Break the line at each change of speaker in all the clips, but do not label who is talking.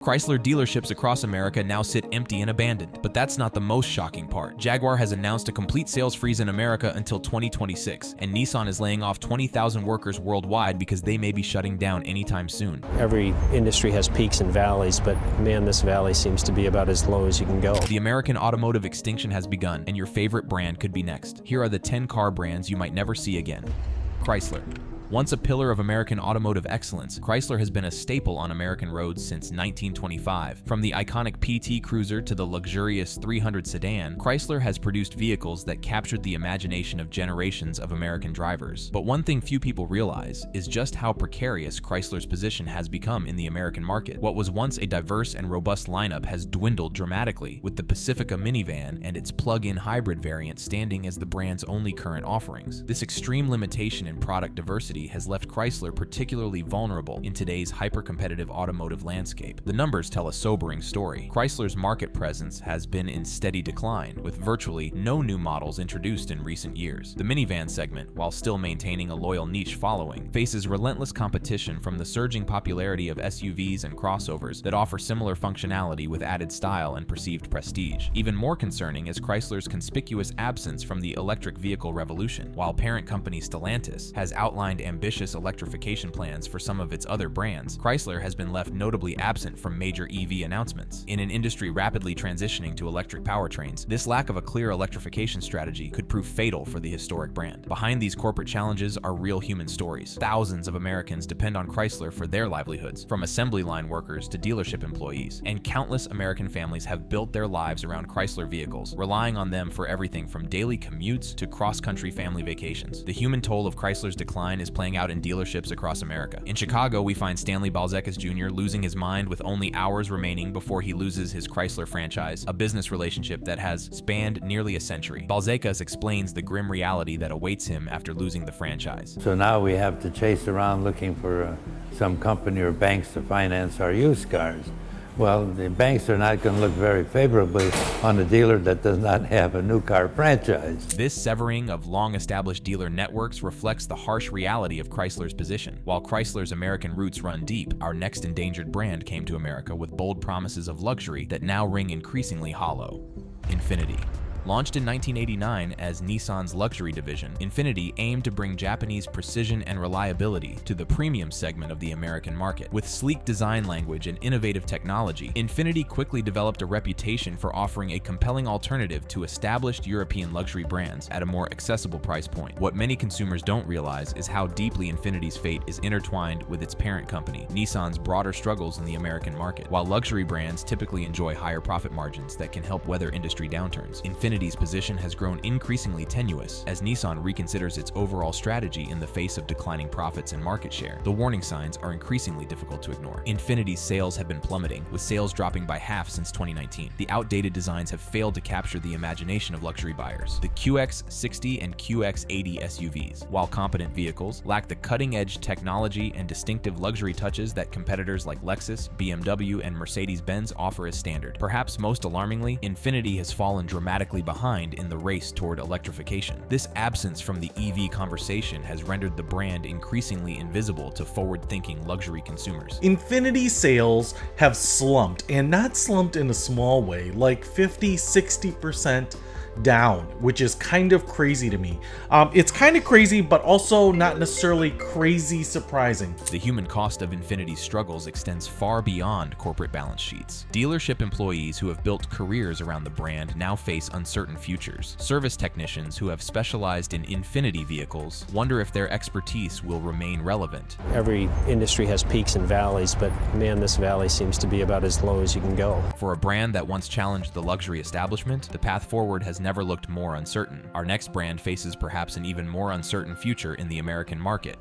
Chrysler dealerships across America now sit empty and abandoned, but that's not the most shocking part. Jaguar has announced a complete sales freeze in America until 2026, and Nissan is laying off 20,000 workers worldwide because they may be shutting down anytime soon.
Every industry has peaks and valleys, but man, this valley seems to be about as low as you can go.
The American automotive extinction has begun, and your favorite brand could be next. Here are the 10 car brands you might never see again. Chrysler. Once a pillar of American automotive excellence, Chrysler has been a staple on American roads since 1925. From the iconic PT Cruiser to the luxurious 300 sedan, Chrysler has produced vehicles that captured the imagination of generations of American drivers. But one thing few people realize is just how precarious Chrysler's position has become in the American market. What was once a diverse and robust lineup has dwindled dramatically, with the Pacifica minivan and its plug-in hybrid variant standing as the brand's only current offerings. This extreme limitation in product diversity has left Chrysler particularly vulnerable in today's hyper-competitive automotive landscape. The numbers tell a sobering story. Chrysler's market presence has been in steady decline, with virtually no new models introduced in recent years. The minivan segment, while still maintaining a loyal niche following, faces relentless competition from the surging popularity of SUVs and crossovers that offer similar functionality with added style and perceived prestige. Even more concerning is Chrysler's conspicuous absence from the electric vehicle revolution. While parent company Stellantis has outlined ambitious electrification plans for some of its other brands, Chrysler has been left notably absent from major EV announcements. In an industry rapidly transitioning to electric powertrains, this lack of a clear electrification strategy could prove fatal for the historic brand. Behind these corporate challenges are real human stories. Thousands of Americans depend on Chrysler for their livelihoods, from assembly line workers to dealership employees, and countless American families have built their lives around Chrysler vehicles, relying on them for everything from daily commutes to cross-country family vacations. The human toll of Chrysler's decline is playing out in dealerships across America. In Chicago, we find Stanley Balzekas Jr. losing his mind with only hours remaining before he loses his Chrysler franchise, a business relationship that has spanned nearly a century. Balzekas explains the grim reality that awaits him after losing the franchise.
So now we have to chase around looking for some company or banks to finance our used cars. Well, the banks are not going to look very favorably on a dealer that does not have a new car franchise.
This severing of long-established dealer networks reflects the harsh reality of Chrysler's position. While Chrysler's American roots run deep, our next endangered brand came to America with bold promises of luxury that now ring increasingly hollow. Infiniti. Launched in 1989 as Nissan's luxury division, Infiniti aimed to bring Japanese precision and reliability to the premium segment of the American market. With sleek design language and innovative technology, Infiniti quickly developed a reputation for offering a compelling alternative to established European luxury brands at a more accessible price point. What many consumers don't realize is how deeply Infiniti's fate is intertwined with its parent company, Nissan's broader struggles in the American market. While luxury brands typically enjoy higher profit margins that can help weather industry downturns, Infiniti's position has grown increasingly tenuous as Nissan reconsiders its overall strategy in the face of declining profits and market share. The warning signs are increasingly difficult to ignore. Infiniti's sales have been plummeting, with sales dropping by half since 2019. The outdated designs have failed to capture the imagination of luxury buyers. The QX60 and QX80 SUVs, while competent vehicles, lack the cutting-edge technology and distinctive luxury touches that competitors like Lexus, BMW, and Mercedes-Benz offer as standard. Perhaps most alarmingly, Infiniti has fallen dramatically behind in the race toward electrification. This absence from the EV conversation has rendered the brand increasingly invisible to forward-thinking luxury consumers.
Infiniti sales have slumped, and not slumped in a small way, like 50-60% down, which is kind of crazy to me. It's kind of crazy, but also not necessarily crazy surprising.
The human cost of Infiniti's struggles extends far beyond corporate balance sheets. Dealership employees who have built careers around the brand now face uncertain futures. Service technicians who have specialized in Infiniti vehicles wonder if their expertise will remain relevant.
Every industry has peaks and valleys, but man, this valley seems to be about as low as you can go.
For a brand that once challenged the luxury establishment, the path forward has never looked more uncertain. Our next brand faces perhaps an even more uncertain future in the American market.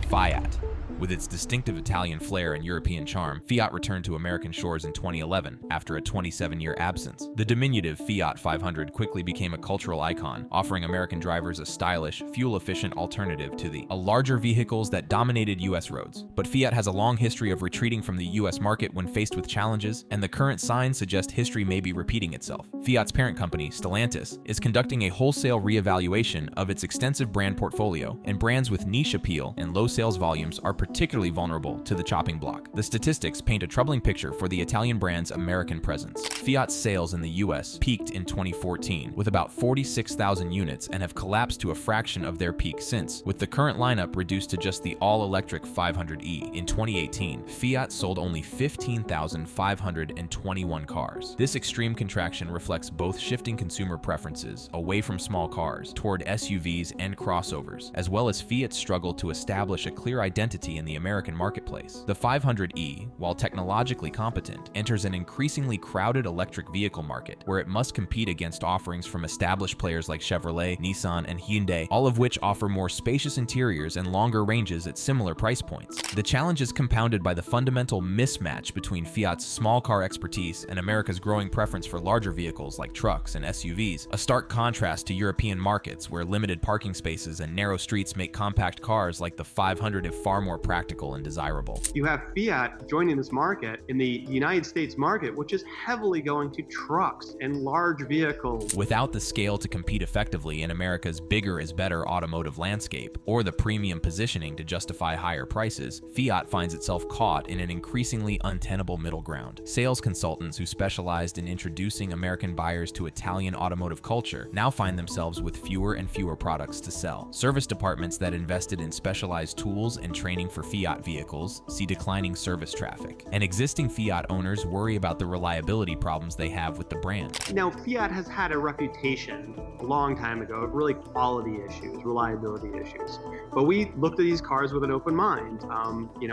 Fiat. With its distinctive Italian flair and European charm, Fiat returned to American shores in 2011 after a 27-year absence. The diminutive Fiat 500 quickly became a cultural icon, offering American drivers a stylish, fuel-efficient alternative to the larger vehicles that dominated U.S. roads. But Fiat has a long history of retreating from the U.S. market when faced with challenges, and the current signs suggest history may be repeating itself. Fiat's parent company, Stellantis, is conducting a wholesale reevaluation of its extensive brand portfolio, and brands with niche appeal and low low sales volumes are particularly vulnerable to the chopping block. The statistics paint a troubling picture for the Italian brand's American presence. Fiat's sales in the US peaked in 2014 with about 46,000 units and have collapsed to a fraction of their peak since, with the current lineup reduced to just the all-electric 500e. In 2018, Fiat sold only 15,521 cars. This extreme contraction reflects both shifting consumer preferences away from small cars toward SUVs and crossovers, as well as Fiat's struggle to establish a clear identity in the American marketplace. The 500e, while technologically competent, enters an increasingly crowded electric vehicle market where it must compete against offerings from established players like Chevrolet, Nissan, and Hyundai, all of which offer more spacious interiors and longer ranges at similar price points. The challenge is compounded by the fundamental mismatch between Fiat's small car expertise and America's growing preference for larger vehicles like trucks and SUVs, a stark contrast to European markets where limited parking spaces and narrow streets make compact cars like the 500 far more practical and desirable.
You have Fiat joining this market in the United States market, which is heavily going to trucks and large vehicles.
Without the scale to compete effectively in America's bigger is better automotive landscape, or the premium positioning to justify higher prices, Fiat finds itself caught in an increasingly untenable middle ground. Sales consultants who specialized in introducing American buyers to Italian automotive culture now find themselves with fewer and fewer products to sell. Service departments that invested in specialized tools and training for Fiat vehicles see declining service traffic, and existing Fiat owners worry about the reliability problems they have with the brand.
Now, Fiat has had a reputation a long time ago of really quality issues, reliability issues. But we looked at these cars with an open mind.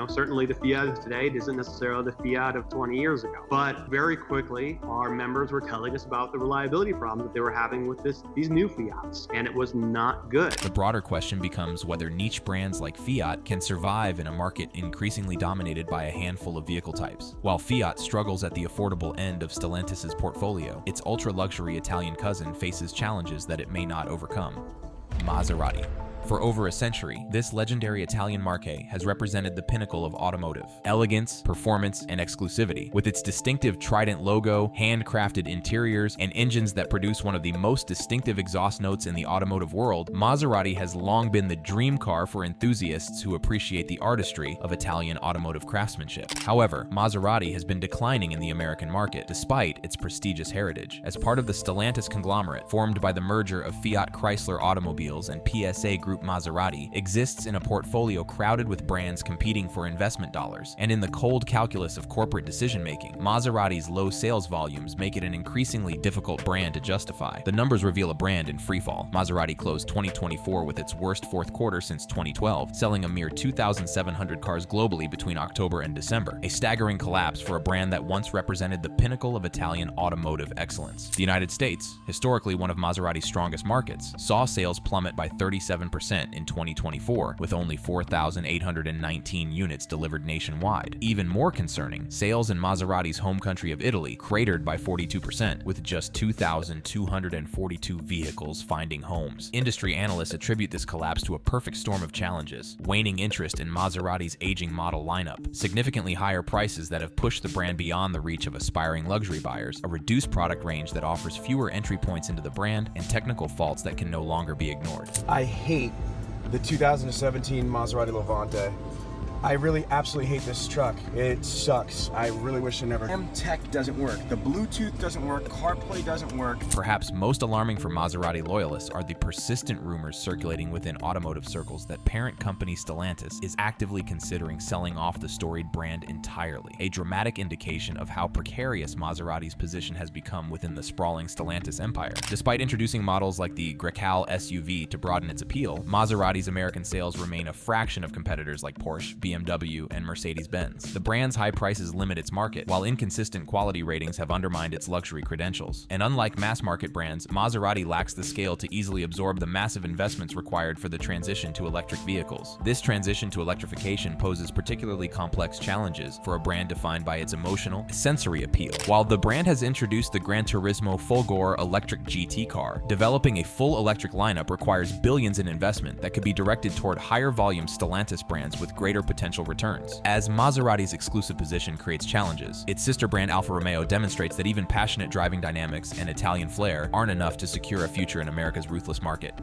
Certainly the Fiat of today isn't necessarily the Fiat of 20 years ago. But very quickly, our members were telling us about the reliability problems that they were having with these new Fiats, and it was not good.
The broader question becomes whether niche brands like Fiat can survive in a market increasingly dominated by a handful of vehicle types. While Fiat struggles at the affordable end of Stellantis' portfolio, its ultra-luxury Italian cousin faces challenges that it may not overcome. Maserati. For over a century, this legendary Italian marque has represented the pinnacle of automotive elegance, performance, and exclusivity. With its distinctive Trident logo, handcrafted interiors, and engines that produce one of the most distinctive exhaust notes in the automotive world, Maserati has long been the dream car for enthusiasts who appreciate the artistry of Italian automotive craftsmanship. However, Maserati has been declining in the American market, despite its prestigious heritage. As part of the Stellantis conglomerate, formed by the merger of Fiat Chrysler Automobiles and PSA Group Maserati, exists in a portfolio crowded with brands competing for investment dollars, and in the cold calculus of corporate decision-making, Maserati's low sales volumes make it an increasingly difficult brand to justify. The numbers reveal a brand in freefall. Maserati closed 2024 with its worst fourth quarter since 2012, selling a mere 2,700 cars globally between October and December, a staggering collapse for a brand that once represented the pinnacle of Italian automotive excellence. The United States, historically one of Maserati's strongest markets, saw sales plummet by 37% in 2024, with only 4,819 units delivered nationwide. Even more concerning, sales in Maserati's home country of Italy cratered by 42%, with just 2,242 vehicles finding homes. Industry analysts attribute this collapse to a perfect storm of challenges: waning interest in Maserati's aging model lineup, significantly higher prices that have pushed the brand beyond the reach of aspiring luxury buyers, a reduced product range that offers fewer entry points into the brand, and technical faults that can no longer be ignored.
I hate the 2017 Maserati Levante. I really absolutely hate this truck. It sucks. I really wish it never. M-Tech doesn't work. The Bluetooth doesn't work. CarPlay doesn't work.
Perhaps most alarming for Maserati loyalists are the persistent rumors circulating within automotive circles that parent company Stellantis is actively considering selling off the storied brand entirely, a dramatic indication of how precarious Maserati's position has become within the sprawling Stellantis empire. Despite introducing models like the Grecale SUV to broaden its appeal, Maserati's American sales remain a fraction of competitors like Porsche, BMW, and Mercedes-Benz. The brand's high prices limit its market, while inconsistent quality ratings have undermined its luxury credentials. And unlike mass-market brands, Maserati lacks the scale to easily absorb the massive investments required for the transition to electric vehicles. This transition to electrification poses particularly complex challenges for a brand defined by its emotional, sensory appeal. While the brand has introduced the Gran Turismo Folgore electric GT car, developing a full electric lineup requires billions in investment that could be directed toward higher-volume Stellantis brands with greater potential returns. As Maserati's exclusive position creates challenges, its sister brand Alfa Romeo demonstrates that even passionate driving dynamics and Italian flair aren't enough to secure a future in America's ruthless market.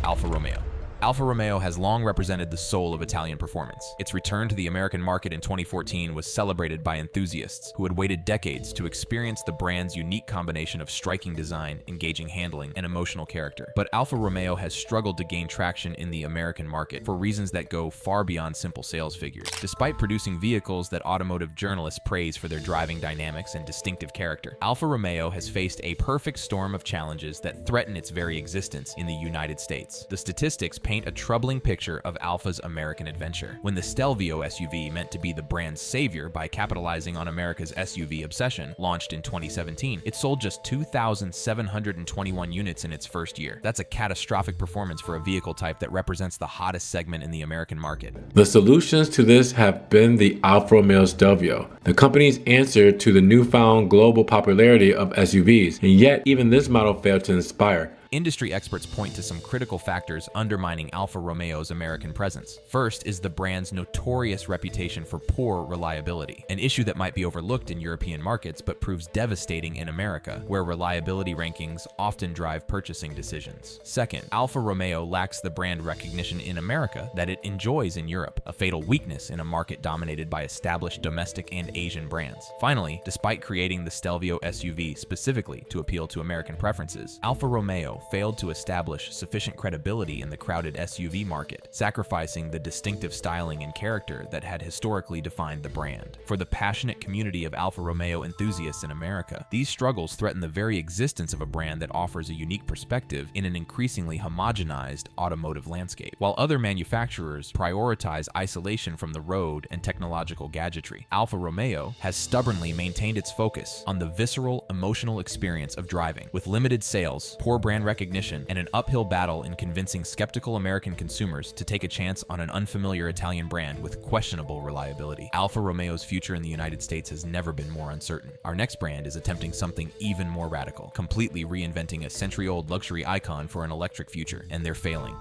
Alfa Romeo. Alfa Romeo has long represented the soul of Italian performance. Its return to the American market in 2014 was celebrated by enthusiasts who had waited decades to experience the brand's unique combination of striking design, engaging handling, and emotional character. But Alfa Romeo has struggled to gain traction in the American market for reasons that go far beyond simple sales figures. Despite producing vehicles that automotive journalists praise for their driving dynamics and distinctive character, Alfa Romeo has faced a perfect storm of challenges that threaten its very existence in the United States. The statistics paint a troubling picture of Alfa's American adventure. When the Stelvio SUV, meant to be the brand's savior by capitalizing on America's SUV obsession, launched in 2017, it sold just 2,721 units in its first year. That's a catastrophic performance for a vehicle type that represents the hottest segment in the American market.
The solutions to this have been the Alfa Romeo Stelvio, the company's answer to the newfound global popularity of SUVs, and yet even this model failed to inspire.
Industry experts point to some critical factors undermining Alfa Romeo's American presence. First is the brand's notorious reputation for poor reliability, an issue that might be overlooked in European markets but proves devastating in America, where reliability rankings often drive purchasing decisions. Second, Alfa Romeo lacks the brand recognition in America that it enjoys in Europe, a fatal weakness in a market dominated by established domestic and Asian brands. Finally, despite creating the Stelvio SUV specifically to appeal to American preferences, Alfa Romeo failed to establish sufficient credibility in the crowded SUV market, sacrificing the distinctive styling and character that had historically defined the brand. For the passionate community of Alfa Romeo enthusiasts in America, these struggles threaten the very existence of a brand that offers a unique perspective in an increasingly homogenized automotive landscape. While other manufacturers prioritize isolation from the road and technological gadgetry, Alfa Romeo has stubbornly maintained its focus on the visceral, emotional experience of driving. With limited sales, poor brand recognition, and an uphill battle in convincing skeptical American consumers to take a chance on an unfamiliar Italian brand with questionable reliability, Alfa Romeo's future in the United States has never been more uncertain. Our next brand is attempting something even more radical, completely reinventing a century-old luxury icon for an electric future, and they're failing.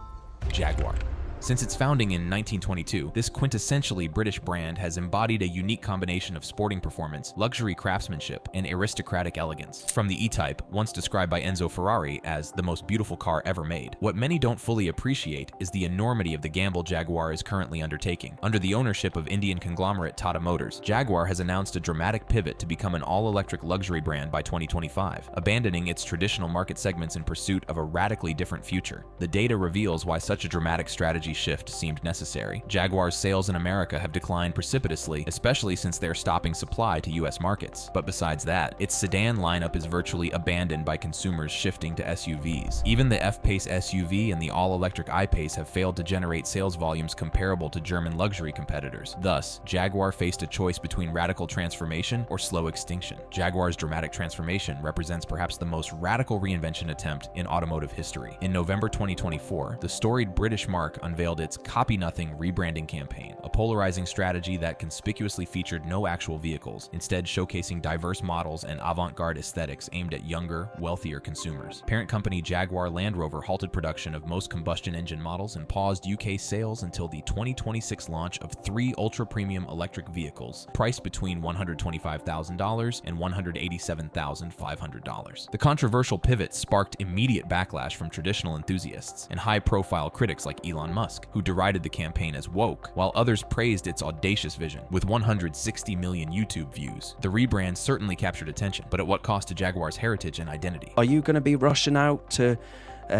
Jaguar. Since its founding in 1922, this quintessentially British brand has embodied a unique combination of sporting performance, luxury craftsmanship, and aristocratic elegance. From the E-Type, once described by Enzo Ferrari as the most beautiful car ever made, what many don't fully appreciate is the enormity of the gamble Jaguar is currently undertaking. Under the ownership of Indian conglomerate Tata Motors, Jaguar has announced a dramatic pivot to become an all-electric luxury brand by 2025, abandoning its traditional market segments in pursuit of a radically different future. The data reveals why such a dramatic strategy shift seemed necessary. Jaguar's sales in America have declined precipitously, especially since they're stopping supply to US markets. But besides that, its sedan lineup is virtually abandoned by consumers shifting to SUVs. Even the F-Pace SUV and the all-electric I-Pace have failed to generate sales volumes comparable to German luxury competitors. Thus, Jaguar faced a choice between radical transformation or slow extinction. Jaguar's dramatic transformation represents perhaps the most radical reinvention attempt in automotive history. In November 2024, the storied British marque unveiled its Copy Nothing rebranding campaign, a polarizing strategy that conspicuously featured no actual vehicles, instead showcasing diverse models and avant-garde aesthetics aimed at younger, wealthier consumers. Parent company Jaguar Land Rover halted production of most combustion engine models and paused UK sales until the 2026 launch of 3 ultra-premium electric vehicles, priced between $125,000 and $187,500. The controversial pivot sparked immediate backlash from traditional enthusiasts and high-profile critics like Elon Musk, who derided the campaign as woke, while others praised its audacious vision. With 160 million YouTube views, the rebrand certainly captured attention, but at what cost to Jaguar's heritage and identity?
Are you going to be rushing out to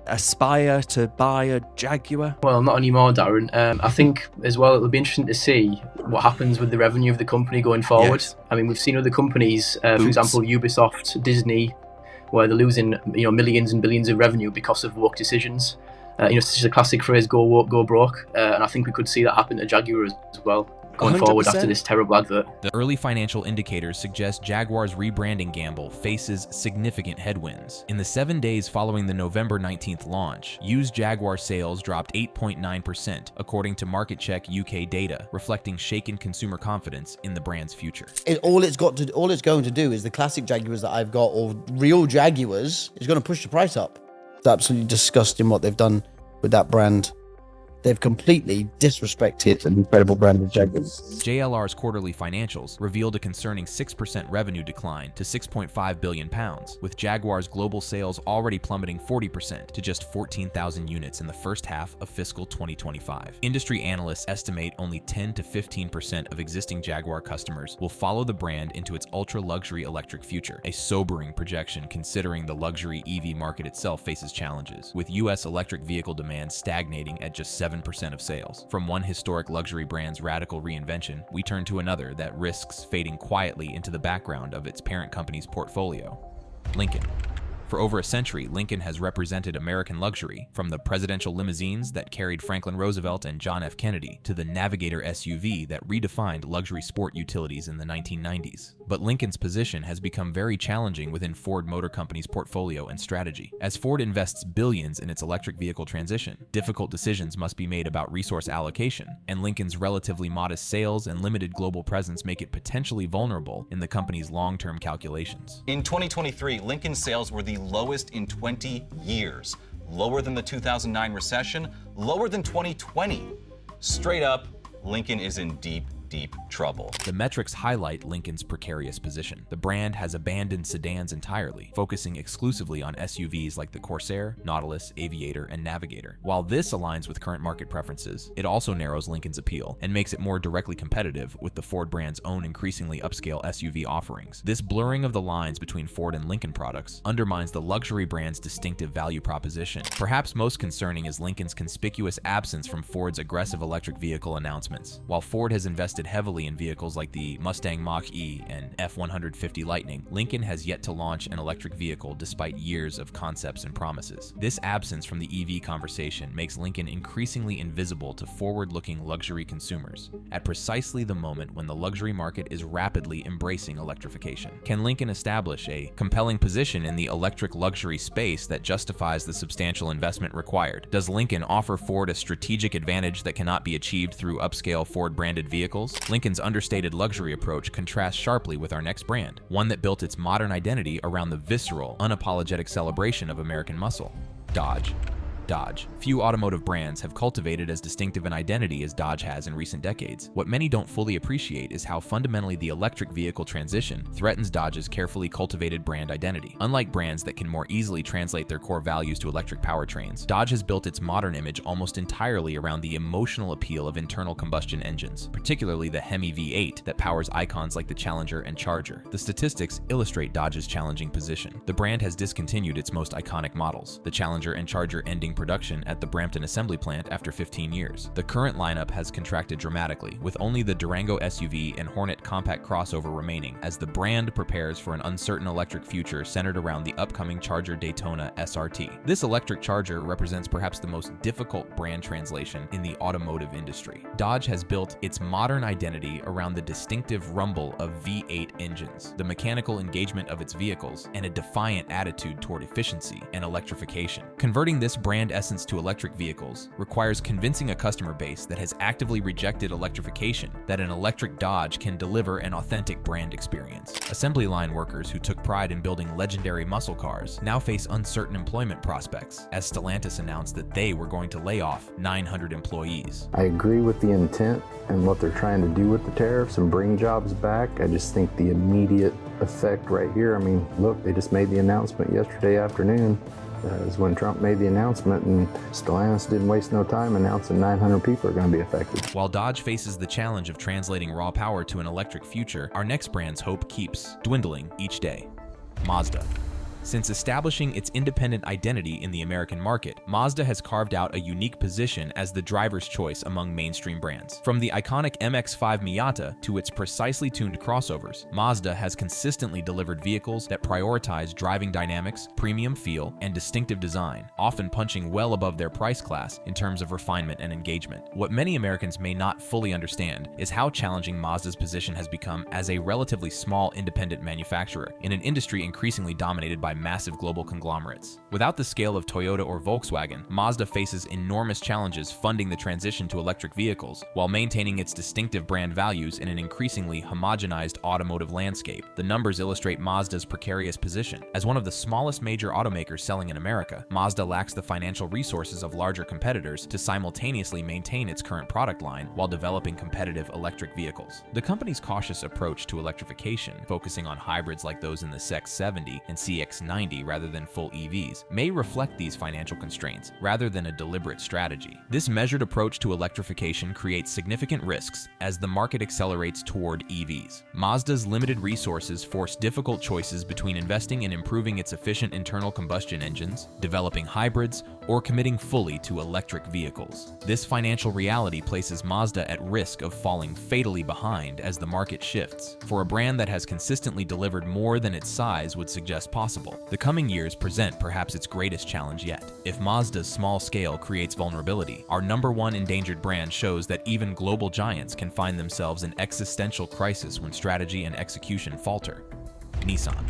aspire to buy a Jaguar?
Well, not anymore, Darren. I think as well it'll be interesting to see what happens with the revenue of the company going forward.
Yes.
I mean, we've seen other companies, for example, Ubisoft, Disney, where they're losing millions and billions of revenue because of woke decisions. Such a classic phrase, go woke, go broke. And I think we could see that happen to Jaguar as well going
100%.
forward after this terrible advert.
The early financial indicators suggest Jaguar's rebranding gamble faces significant headwinds. In the 7 days following the November 19th launch, used Jaguar sales dropped 8.9%, according to MarketCheck UK data, reflecting shaken consumer confidence in the brand's future.
All it's going to do is the classic Jaguars that I've got, or real Jaguars, is going to push the price up. It's absolutely disgusting what they've done with that brand. They've completely disrespected an incredible brand of Jaguars.
JLR's quarterly financials revealed a concerning 6% revenue decline to £6.5 billion, with Jaguar's global sales already plummeting 40% to just 14,000 units in the first half of fiscal 2025. Industry analysts estimate only 10 to 15% of existing Jaguar customers will follow the brand into its ultra-luxury electric future, a sobering projection considering the luxury EV market itself faces challenges, with U.S. electric vehicle demand stagnating at just 7% of sales. From one historic luxury brand's radical reinvention, we turn to another that risks fading quietly into the background of its parent company's portfolio: Lincoln. For over a century, Lincoln has represented American luxury, from the presidential limousines that carried Franklin Roosevelt and John F. Kennedy to the Navigator SUV that redefined luxury sport utilities in the 1990s. But Lincoln's position has become very challenging within Ford Motor Company's portfolio and strategy. As Ford invests billions in its electric vehicle transition, difficult decisions must be made about resource allocation, and Lincoln's relatively modest sales and limited global presence make it potentially vulnerable in the company's long-term calculations.
In 2023, Lincoln's sales were the lowest in 20 years, lower than the 2009 recession, lower than 2020. Straight up, Lincoln is in deep trouble.
The metrics highlight Lincoln's precarious position. The brand has abandoned sedans entirely, focusing exclusively on SUVs like the Corsair, Nautilus, Aviator, and Navigator. While this aligns with current market preferences, it also narrows Lincoln's appeal and makes it more directly competitive with the Ford brand's own increasingly upscale SUV offerings. This blurring of the lines between Ford and Lincoln products undermines the luxury brand's distinctive value proposition. Perhaps most concerning is Lincoln's conspicuous absence from Ford's aggressive electric vehicle announcements. While Ford has invested heavily in vehicles like the Mustang Mach-E and F-150 Lightning, Lincoln has yet to launch an electric vehicle despite years of concepts and promises. This absence from the EV conversation makes Lincoln increasingly invisible to forward-looking luxury consumers at precisely the moment when the luxury market is rapidly embracing electrification. Can Lincoln establish a compelling position in the electric luxury space that justifies the substantial investment required? Does Lincoln offer Ford a strategic advantage that cannot be achieved through upscale Ford-branded vehicles? Lincoln's understated luxury approach contrasts sharply with our next brand, one that built its modern identity around the visceral, unapologetic celebration of American muscle: Dodge. Few automotive brands have cultivated as distinctive an identity as Dodge has in recent decades. What many don't fully appreciate is how fundamentally the electric vehicle transition threatens Dodge's carefully cultivated brand identity. Unlike brands that can more easily translate their core values to electric powertrains, Dodge has built its modern image almost entirely around the emotional appeal of internal combustion engines, particularly the Hemi V8 that powers icons like the Challenger and Charger. The statistics illustrate Dodge's challenging position. The brand has discontinued its most iconic models, the Challenger and Charger ending production at the Brampton assembly plant after 15 years. The current lineup has contracted dramatically, with only the Durango SUV and Hornet compact crossover remaining, as the brand prepares for an uncertain electric future centered around the upcoming Charger Daytona SRT. This electric Charger represents perhaps the most difficult brand translation in the automotive industry. Dodge has built its modern identity around the distinctive rumble of V8 engines, the mechanical engagement of its vehicles, and a defiant attitude toward efficiency and electrification. Converting this brand essence to electric vehicles requires convincing a customer base that has actively rejected electrification that an electric Dodge can deliver an authentic brand experience. Assembly line workers who took pride in building legendary muscle cars now face uncertain employment prospects, as Stellantis announced that they were going to lay off 900 employees.
I agree with the intent and what they're trying to do with the tariffs and bring jobs back. I just think the immediate effect right here, I mean, look, they just made the announcement yesterday afternoon. Is when Trump made the announcement, and Stellantis didn't waste no time announcing 900 people are going to be affected.
While Dodge faces the challenge of translating raw power to an electric future, our next brand's hope keeps dwindling each day: Mazda. Since establishing its independent identity in the American market, Mazda has carved out a unique position as the driver's choice among mainstream brands. From the iconic MX-5 Miata to its precisely tuned crossovers, Mazda has consistently delivered vehicles that prioritize driving dynamics, premium feel, and distinctive design, often punching well above their price class in terms of refinement and engagement. What many Americans may not fully understand is how challenging Mazda's position has become as a relatively small independent manufacturer in an industry increasingly dominated by massive global conglomerates. Without the scale of Toyota or Volkswagen, Mazda faces enormous challenges funding the transition to electric vehicles while maintaining its distinctive brand values in an increasingly homogenized automotive landscape. The numbers illustrate Mazda's precarious position. As one of the smallest major automakers selling in America, Mazda lacks the financial resources of larger competitors to simultaneously maintain its current product line while developing competitive electric vehicles. The company's cautious approach to electrification, focusing on hybrids like those in the CX-70 and CX-90 rather than full EVs, may reflect these financial constraints rather than a deliberate strategy. This measured approach to electrification creates significant risks as the market accelerates toward EVs. Mazda's limited resources force difficult choices between investing in improving its efficient internal combustion engines, developing hybrids, or committing fully to electric vehicles. This financial reality places Mazda at risk of falling fatally behind as the market shifts. For a brand that has consistently delivered more than its size would suggest possible, the coming years present perhaps its greatest challenge yet. If Mazda's small scale creates vulnerability, our #1 endangered brand shows that even global giants can find themselves in existential crisis when strategy and execution falter. Nissan.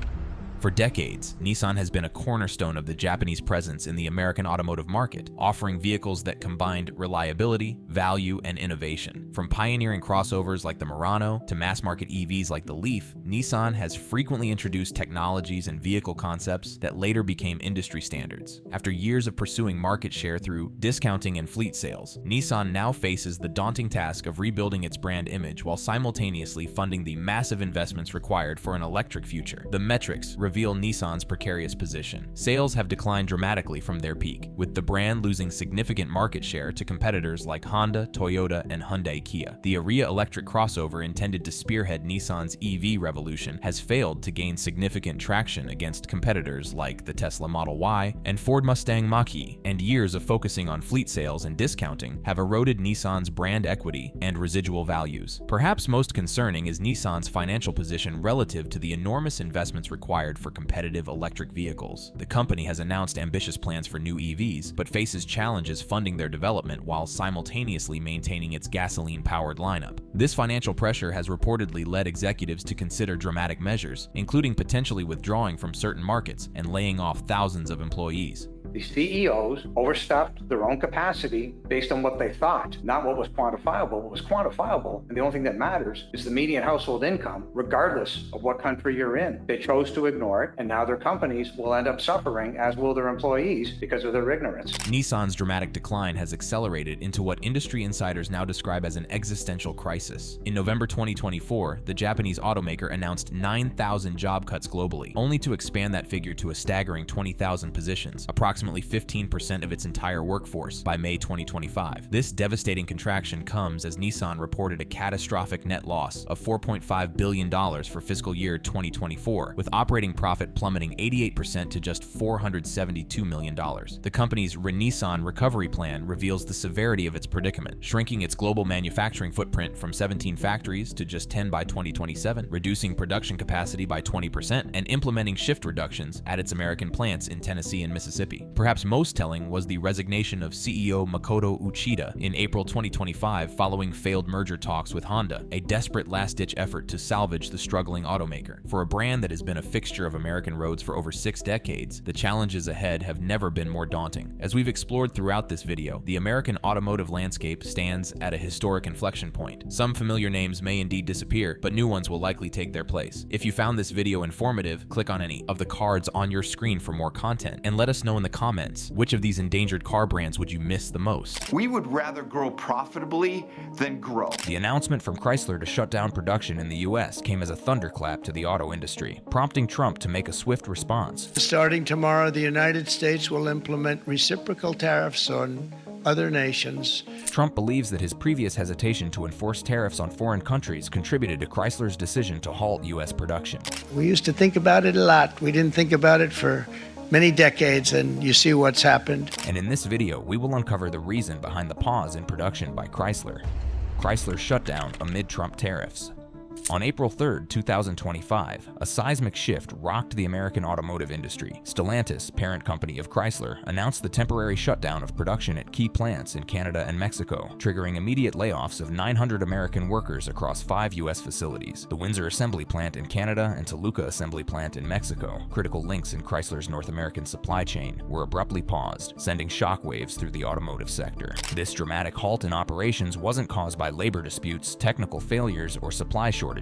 For decades, Nissan has been a cornerstone of the Japanese presence in the American automotive market, offering vehicles that combined reliability, value, and innovation. From pioneering crossovers like the Murano to mass-market EVs like the Leaf, Nissan has frequently introduced technologies and vehicle concepts that later became industry standards. After years of pursuing market share through discounting and fleet sales, Nissan now faces the daunting task of rebuilding its brand image while simultaneously funding the massive investments required for an electric future. The metrics reveal Nissan's precarious position. Sales have declined dramatically from their peak, with the brand losing significant market share to competitors like Honda, Toyota, and Hyundai Kia. The Ariya electric crossover intended to spearhead Nissan's EV revolution has failed to gain significant traction against competitors like the Tesla Model Y and Ford Mustang Mach-E, and years of focusing on fleet sales and discounting have eroded Nissan's brand equity and residual values. Perhaps most concerning is Nissan's financial position relative to the enormous investments required for competitive electric vehicles. The company has announced ambitious plans for new EVs, but faces challenges funding their development while simultaneously maintaining its gasoline-powered lineup. This financial pressure has reportedly led executives to consider dramatic measures, including potentially withdrawing from certain markets and laying off thousands of employees.
The CEOs overstepped their own capacity based on what they thought, not what was quantifiable. What was quantifiable, and the only thing that matters, is the median household income, regardless of what country you're in. They chose to ignore it, and now their companies will end up suffering, as will their employees, because of their ignorance.
Nissan's dramatic decline has accelerated into what industry insiders now describe as an existential crisis. In November 2024, the Japanese automaker announced 9,000 job cuts globally, only to expand that figure to a staggering 20,000 positions, approximately 15% of its entire workforce by May 2025. This devastating contraction comes as Nissan reported a catastrophic net loss of $4.5 billion for fiscal year 2024, with operating profit plummeting 88% to just $472 million. The company's Renissan recovery plan reveals the severity of its predicament, shrinking its global manufacturing footprint from 17 factories to just 10 by 2027, reducing production capacity by 20%, and implementing shift reductions at its American plants in Tennessee and Mississippi. Perhaps most telling was the resignation of CEO Makoto Uchida in April 2025 following failed merger talks with Honda, a desperate last-ditch effort to salvage the struggling automaker. For a brand that has been a fixture of American roads for over 6 decades, the challenges ahead have never been more daunting. As we've explored throughout this video, the American automotive landscape stands at a historic inflection point. Some familiar names may indeed disappear, but new ones will likely take their place. If you found this video informative, click on any of the cards on your screen for more content, and let us know in the comments, which of these endangered car brands would you miss the most?
We would rather grow profitably than grow.
The announcement from Chrysler to shut down production in the US came as a thunderclap to the auto industry, prompting Trump to make a swift response.
Starting tomorrow, the United States will implement reciprocal tariffs on other nations.
Trump believes that his previous hesitation to enforce tariffs on foreign countries contributed to Chrysler's decision to halt US production.
We used to think about it a lot. We didn't think about it for many decades, and you see what's happened.
And in this video, we will uncover the reason behind the pause in production by Chrysler. Chrysler shutdown amid Trump tariffs. On April 3, 2025, a seismic shift rocked the American automotive industry. Stellantis, parent company of Chrysler, announced the temporary shutdown of production at key plants in Canada and Mexico, triggering immediate layoffs of 900 American workers across 5 U.S. facilities. The Windsor Assembly Plant in Canada and Toluca Assembly Plant in Mexico, critical links in Chrysler's North American supply chain, were abruptly paused, sending shockwaves through the automotive sector. This dramatic halt in operations wasn't caused by labor disputes, technical failures, or supply shortages.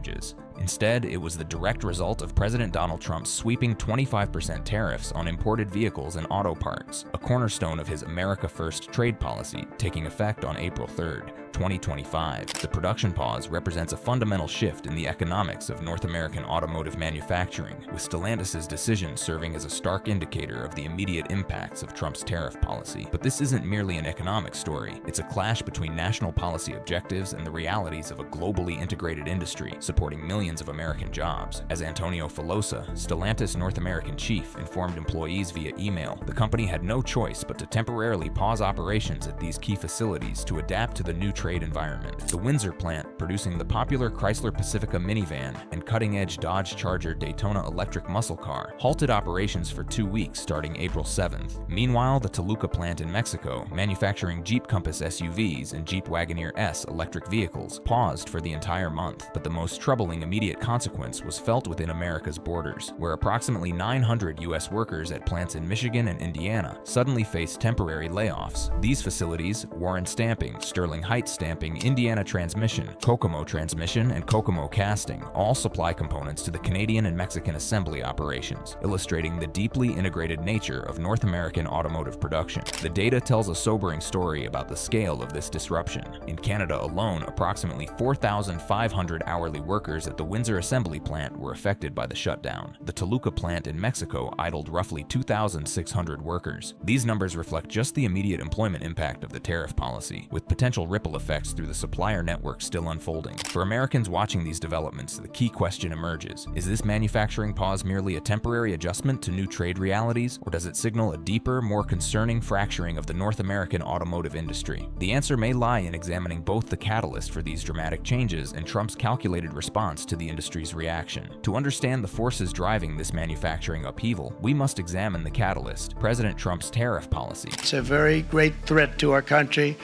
Instead, it was the direct result of President Donald Trump's sweeping 25% tariffs on imported vehicles and auto parts, a cornerstone of his America First trade policy, taking effect on April 3, 2025. The production pause represents a fundamental shift in the economics of North American automotive manufacturing, with Stellantis' decision serving as a stark indicator of the immediate impacts of Trump's tariff policy. But this isn't merely an economic story. It's a clash between national policy objectives and the realities of a globally integrated industry supporting millions of American jobs. As Antonio Filosa, Stellantis North American chief, informed employees via email, the company had no choice but to temporarily pause operations at these key facilities to adapt to the new trade environment. The Windsor plant, producing the popular Chrysler Pacifica minivan and cutting-edge Dodge Charger Daytona electric muscle car, halted operations for 2 weeks starting April 7th. Meanwhile, the Toluca plant in Mexico, manufacturing Jeep Compass SUVs and Jeep Wagoneer S electric vehicles, paused for the entire month. But the most troubling immediate consequence was felt within America's borders, where approximately 900 U.S. workers at plants in Michigan and Indiana suddenly faced temporary layoffs. These facilities, Warren Stamping, Sterling Heights Stamping, Indiana Transmission, Kokomo Transmission, and Kokomo Casting all supply components to the Canadian and Mexican assembly operations, illustrating the deeply integrated nature of North American automotive production. The data tells a sobering story about the scale of this disruption. In Canada alone, approximately 4,500 hourly workers at the Windsor Assembly Plant were affected by the shutdown. The Toluca plant in Mexico idled roughly 2,600 workers. These numbers reflect just the immediate employment impact of the tariff policy, with potential ripple effects through the supplier network still unfolding. For Americans watching these developments, the key question emerges: is this manufacturing pause merely a temporary adjustment to new trade realities, or does it signal a deeper, more concerning fracturing of the North American automotive industry? The answer may lie in examining both the catalyst for these dramatic changes and Trump's calculated response to the industry's reaction. To understand the forces driving this manufacturing upheaval, we must examine the catalyst: President Trump's tariff policy.
It's a very great threat to our country.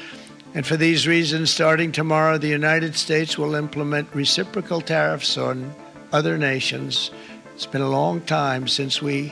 And for these reasons, starting tomorrow, the United States will implement reciprocal tariffs on other nations. It's been a long time since we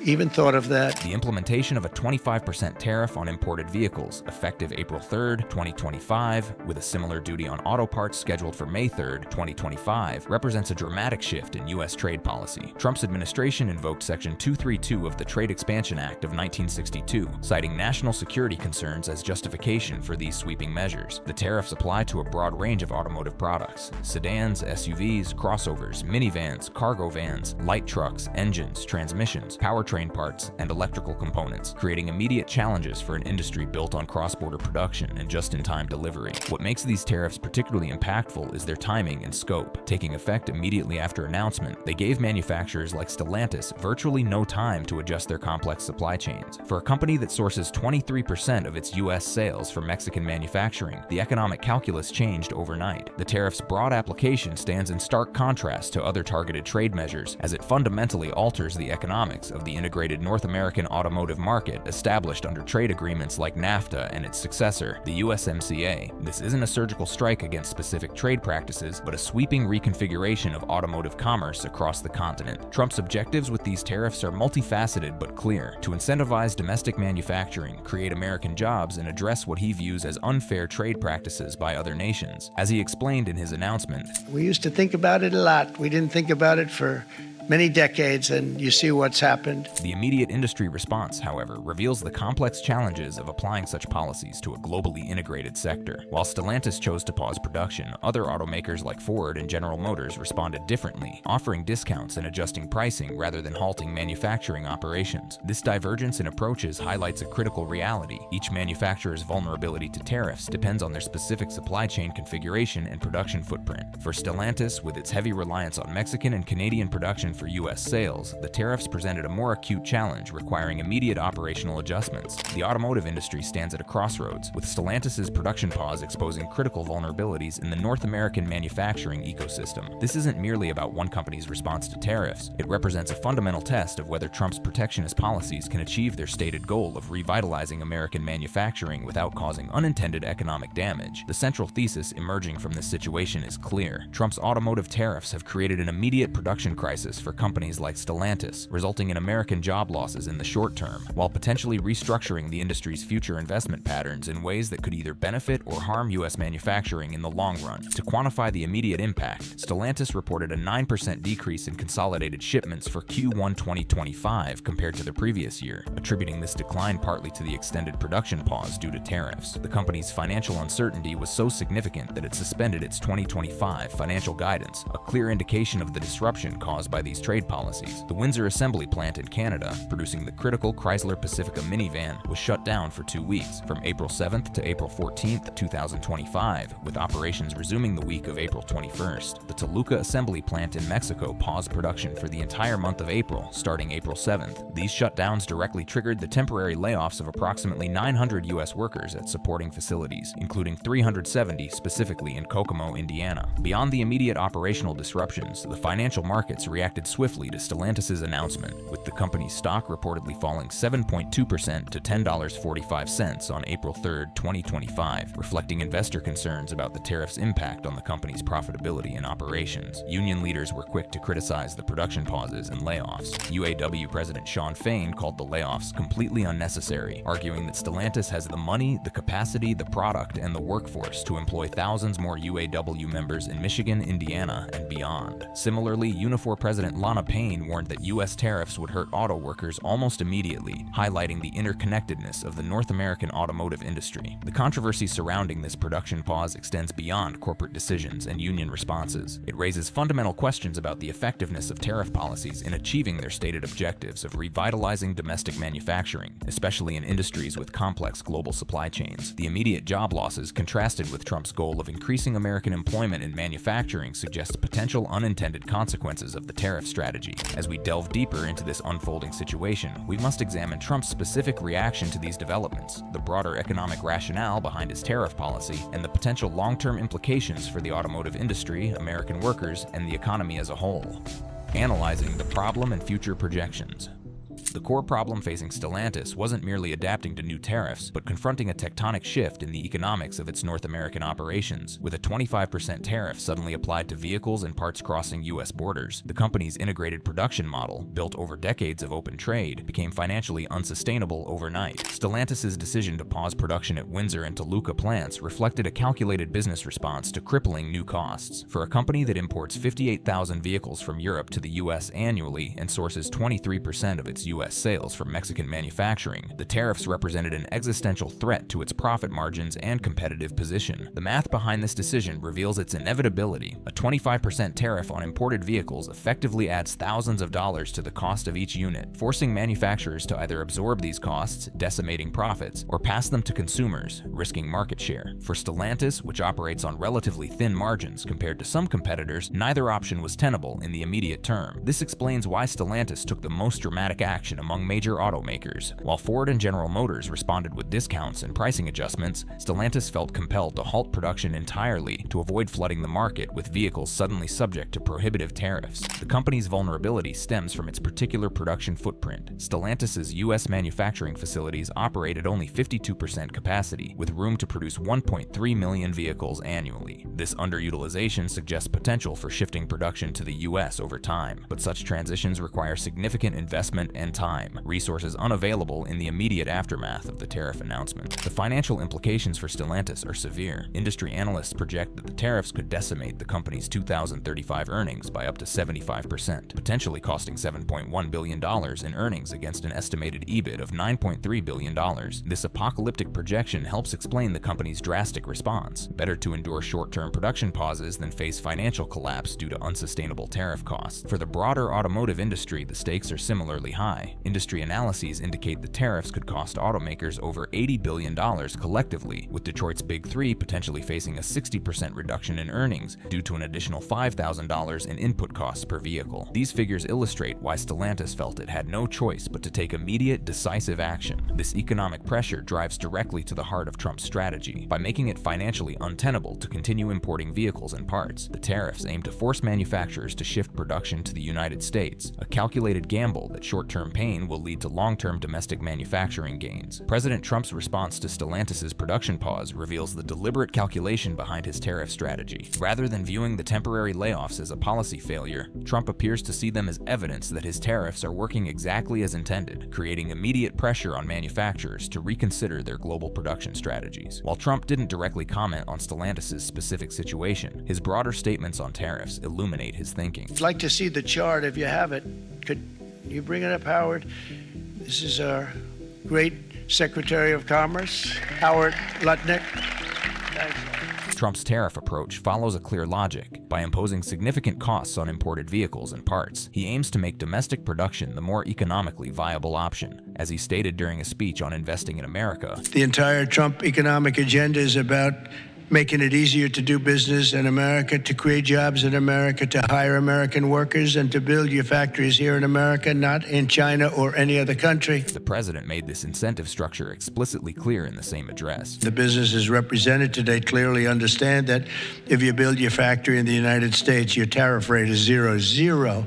even thought of that.
The implementation of a 25% tariff on imported vehicles, effective April 3, 2025, with a similar duty on auto parts scheduled for May 3, 2025, represents a dramatic shift in U.S. trade policy. Trump's administration invoked Section 232 of the Trade Expansion Act of 1962, citing national security concerns as justification for these sweeping measures. The tariffs apply to a broad range of automotive products: sedans, SUVs, crossovers, minivans, cargo vans, light trucks, engines, transmissions, powertrain parts, and electrical components, creating immediate challenges for an industry built on cross-border production and just-in-time delivery. What makes these tariffs particularly impactful is their timing and scope. Taking effect immediately after announcement, they gave manufacturers like Stellantis virtually no time to adjust their complex supply chains. For a company that sources 23% of its U.S. sales from Mexican manufacturing, the economic calculus changed overnight. The tariff's broad application stands in stark contrast to other targeted trade measures, as it fundamentally alters the economics of the integrated North American automotive market established under trade agreements like NAFTA and its successor, the USMCA. This isn't a surgical strike against specific trade practices, but a sweeping reconfiguration of automotive commerce across the continent. Trump's objectives with these tariffs are multifaceted but clear: to incentivize domestic manufacturing, create American jobs, and address what he views as unfair trade practices by other nations. As he explained in his announcement,
We used to think about it a lot. We didn't think about it for many decades, and you see what's happened.
The immediate industry response, however, reveals the complex challenges of applying such policies to a globally integrated sector. While Stellantis chose to pause production, other automakers like Ford and General Motors responded differently, offering discounts and adjusting pricing rather than halting manufacturing operations. This divergence in approaches highlights a critical reality: each manufacturer's vulnerability to tariffs depends on their specific supply chain configuration and production footprint. For Stellantis, with its heavy reliance on Mexican and Canadian production for U.S. sales, the tariffs presented a more acute challenge requiring immediate operational adjustments. The automotive industry stands at a crossroads, with Stellantis' production pause exposing critical vulnerabilities in the North American manufacturing ecosystem. This isn't merely about one company's response to tariffs. It represents a fundamental test of whether Trump's protectionist policies can achieve their stated goal of revitalizing American manufacturing without causing unintended economic damage. The central thesis emerging from this situation is clear. Trump's automotive tariffs have created an immediate production crisis for companies like Stellantis, resulting in American job losses in the short term, while potentially restructuring the industry's future investment patterns in ways that could either benefit or harm U.S. manufacturing in the long run. To quantify the immediate impact, Stellantis reported a 9% decrease in consolidated shipments for Q1 2025 compared to the previous year, attributing this decline partly to the extended production pause due to tariffs. The company's financial uncertainty was so significant that it suspended its 2025 financial guidance, a clear indication of the disruption caused by these trade policies. The Windsor assembly plant in Canada, producing the critical Chrysler Pacifica minivan, was shut down for 2 weeks, from April 7th to April 14th, 2025, with operations resuming the week of April 21st. The Toluca assembly plant in Mexico paused production for the entire month of April, starting April 7th. These shutdowns directly triggered the temporary layoffs of approximately 900 U.S. workers at supporting facilities, including 370 specifically in Kokomo, Indiana. Beyond the immediate operational disruptions, the financial markets reacted swiftly to Stellantis' announcement, with the company's stock reportedly falling 7.2% to $10.45 on April 3, 2025, reflecting investor concerns about the tariffs' impact on the company's profitability and operations. Union leaders were quick to criticize the production pauses and layoffs. UAW President Shawn Fain called the layoffs completely unnecessary, arguing that Stellantis has the money, the capacity, the product, and the workforce to employ thousands more UAW members in Michigan, Indiana, and beyond. Similarly, Unifor President Lana Payne warned that U.S. tariffs would hurt auto workers almost immediately, highlighting the interconnectedness of the North American automotive industry. The controversy surrounding this production pause extends beyond corporate decisions and union responses. It raises fundamental questions about the effectiveness of tariff policies in achieving their stated objectives of revitalizing domestic manufacturing, especially in industries with complex global supply chains. The immediate job losses, contrasted with Trump's goal of increasing American employment in manufacturing, suggest potential unintended consequences of the tariff strategy. As we delve deeper into this unfolding situation, we must examine Trump's specific reaction to these developments, the broader economic rationale behind his tariff policy, and the potential long-term implications for the automotive industry, American workers, and the economy as a whole. Analyzing the problem and future projections. The core problem facing Stellantis wasn't merely adapting to new tariffs, but confronting a tectonic shift in the economics of its North American operations. With a 25% tariff suddenly applied to vehicles and parts crossing U.S. borders, the company's integrated production model, built over decades of open trade, became financially unsustainable overnight. Stellantis' decision to pause production at Windsor and Toluca plants reflected a calculated business response to crippling new costs. For a company that imports 58,000 vehicles from Europe to the U.S. annually and sources 23% of its U.S. sales from Mexican manufacturing, the tariffs represented an existential threat to its profit margins and competitive position. The math behind this decision reveals its inevitability. A 25% tariff on imported vehicles effectively adds thousands of dollars to the cost of each unit, forcing manufacturers to either absorb these costs, decimating profits, or pass them to consumers, risking market share. For Stellantis, which operates on relatively thin margins compared to some competitors, neither option was tenable in the immediate term. This explains why Stellantis took the most dramatic action among major automakers. While Ford and General Motors responded with discounts and pricing adjustments, Stellantis felt compelled to halt production entirely to avoid flooding the market with vehicles suddenly subject to prohibitive tariffs. The company's vulnerability stems from its particular production footprint. Stellantis' U.S. manufacturing facilities operate at only 52% capacity, with room to produce 1.3 million vehicles annually. This underutilization suggests potential for shifting production to the U.S. over time, but such transitions require significant investment and time, resources unavailable in the immediate aftermath of the tariff announcement. The financial implications for Stellantis are severe. Industry analysts project that the tariffs could decimate the company's 2035 earnings by up to 75%, potentially costing $7.1 billion in earnings against an estimated EBIT of $9.3 billion. This apocalyptic projection helps explain the company's drastic response. Better to endure short-term production pauses than face financial collapse due to unsustainable tariff costs. For the broader automotive industry, the stakes are similarly high. supply. Industry analyses indicate the tariffs could cost automakers over $80 billion collectively, with Detroit's Big Three potentially facing a 60% reduction in earnings due to an additional $5,000 in input costs per vehicle. These figures illustrate why Stellantis felt it had no choice but to take immediate, decisive action. This economic pressure drives directly to the heart of Trump's strategy. By making it financially untenable to continue importing vehicles and parts, the tariffs aim to force manufacturers to shift production to the United States, a calculated gamble that short-term pain will lead to long-term domestic manufacturing gains. President Trump's response to Stellantis's production pause reveals the deliberate calculation behind his tariff strategy. Rather than viewing the temporary layoffs as a policy failure, Trump appears to see them as evidence that his tariffs are working exactly as intended, creating immediate pressure on manufacturers to reconsider their global production strategies. While Trump didn't directly comment on Stellantis's specific situation, his broader statements on tariffs illuminate his thinking.
I'd like to see the chart if you have it. Could you bring it up, Howard? This is our great Secretary of Commerce, Howard Lutnick. Thanks.
Trump's tariff approach follows a clear logic. By imposing significant costs on imported vehicles and parts, he aims to make domestic production the more economically viable option. As he stated during a speech on investing in America,
The entire Trump economic agenda is about making it easier to do business in America, to create jobs in America, to hire American workers, and to build your factories here in America, not in China or any other country.
the president made this incentive structure explicitly clear in the same address.
The businesses represented today clearly understand that if you build your factory in the United States, your tariff rate is 0,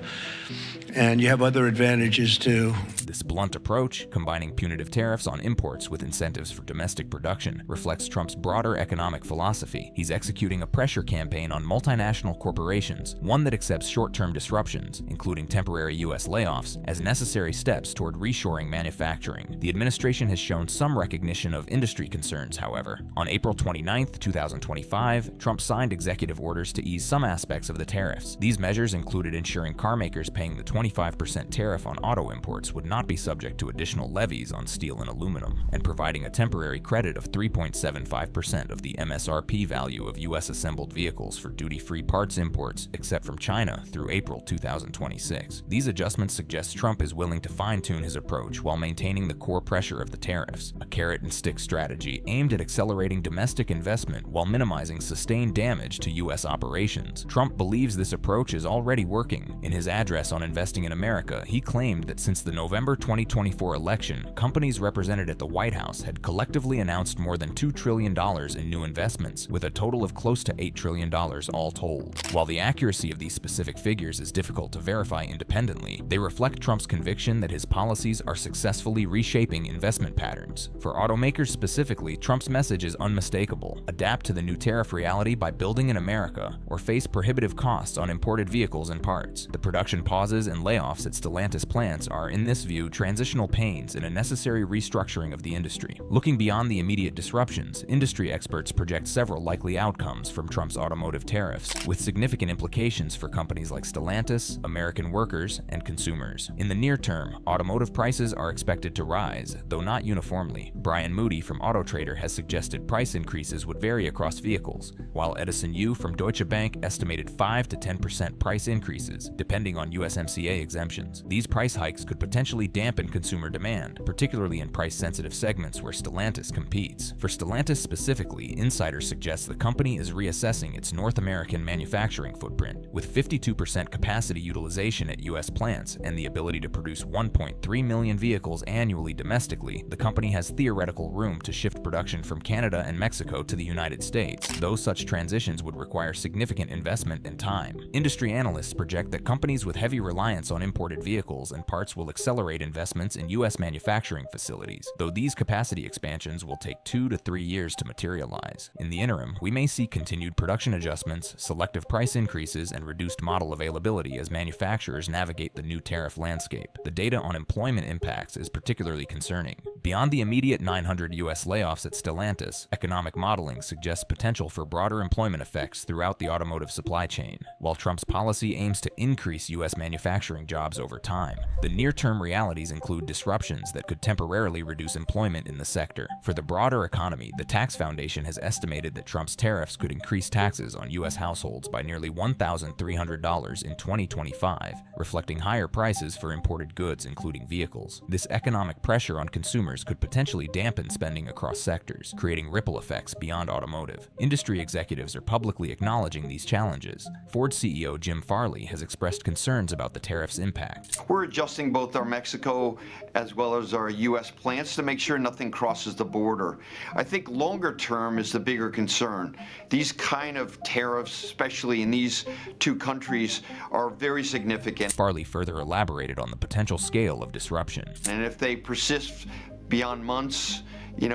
and you have other advantages too.
This blunt approach, combining punitive tariffs on imports with incentives for domestic production, reflects Trump's broader economic philosophy. He's executing a pressure campaign on multinational corporations, one that accepts short-term disruptions, including temporary U.S. layoffs, as necessary steps toward reshoring manufacturing. The administration has shown some recognition of industry concerns, however. On April 29, 2025, Trump signed executive orders to ease some aspects of the tariffs. These measures included ensuring car makers paying the 25% tariff on auto imports would not be subject to additional levies on steel and aluminum, and providing a temporary credit of 3.75% of the MSRP value of U.S. assembled vehicles for duty-free parts imports, except from China, through April 2026. These adjustments suggest Trump is willing to fine-tune his approach while maintaining the core pressure of the tariffs, a carrot-and-stick strategy aimed at accelerating domestic investment while minimizing sustained damage to U.S. operations. Trump believes this approach is already working. In his address on investing in America, he claimed that since the November 2024 election, companies represented at the White House had collectively announced more than $2 trillion in new investments, with a total of close to $8 trillion all told. While the accuracy of these specific figures is difficult to verify independently, they reflect Trump's conviction that his policies are successfully reshaping investment patterns. For automakers specifically, Trump's message is unmistakable: adapt to the new tariff reality by building in America, or face prohibitive costs on imported vehicles and parts. The production pauses and layoffs at Stellantis plants are, in this view, transitional pains and a necessary restructuring of the industry. Looking beyond the immediate disruptions, industry experts project several likely outcomes from Trump's automotive tariffs, with significant implications for companies like Stellantis, American workers, and consumers. In the near term, automotive prices are expected to rise, though not uniformly. Brian Moody from AutoTrader has suggested price increases would vary across vehicles, while Edison Yu from Deutsche Bank estimated 5 to 10% price increases, depending on USMCA exemptions. These price hikes could potentially dampen consumer demand, particularly in price-sensitive segments where Stellantis competes. For Stellantis specifically, insiders suggest the company is reassessing its North American manufacturing footprint. With 52% capacity utilization at U.S. plants and the ability to produce 1.3 million vehicles annually domestically, the company has theoretical room to shift production from Canada and Mexico to the United States, though such transitions would require significant investment and time. Industry analysts project that companies with heavy reliance on imported vehicles and parts will accelerate investments in U.S. manufacturing facilities, though these capacity expansions will take 2 to 3 years to materialize. In the interim, we may see continued production adjustments, selective price increases, and reduced model availability as manufacturers navigate the new tariff landscape. The data on employment impacts is particularly concerning. Beyond the immediate 900 U.S. layoffs at Stellantis, economic modeling suggests potential for broader employment effects throughout the automotive supply chain. While Trump's policy aims to increase U.S. manufacturing jobs over time, the near-term realities include disruptions that could temporarily reduce employment in the sector. For the broader economy, the Tax Foundation has estimated that Trump's tariffs could increase taxes on U.S. households by nearly $1,300 in 2025, reflecting higher prices for imported goods, including vehicles. This economic pressure on consumers could potentially dampen spending across sectors, creating ripple effects beyond automotive. Industry executives are publicly acknowledging these challenges. Ford CEO Jim Farley has expressed concerns about the tariffs' impact.
We're adjusting both our Mexico as well as our U.S. plants to make sure nothing crosses the border. I think longer term is the bigger concern. These kind of tariffs, especially in these two countries, are very significant.
Farley further elaborated on the potential scale of disruption.
And if they persist beyond months,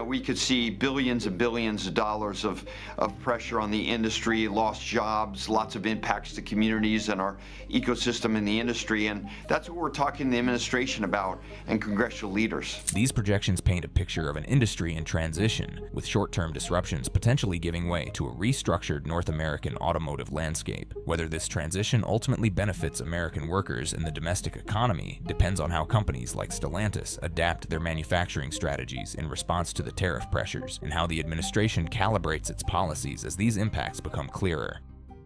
we could see billions and billions of dollars of pressure on the industry, lost jobs, lots of impacts to communities and our ecosystem in the industry. And that's what we're talking to the administration about and congressional leaders.
These projections paint a picture of an industry in transition, with short-term disruptions potentially giving way to a restructured North American automotive landscape. Whether this transition ultimately benefits American workers and the domestic economy depends on how companies like Stellantis adapt their manufacturing strategies in response to the tariff pressures, and how the administration calibrates its policies as these impacts become clearer.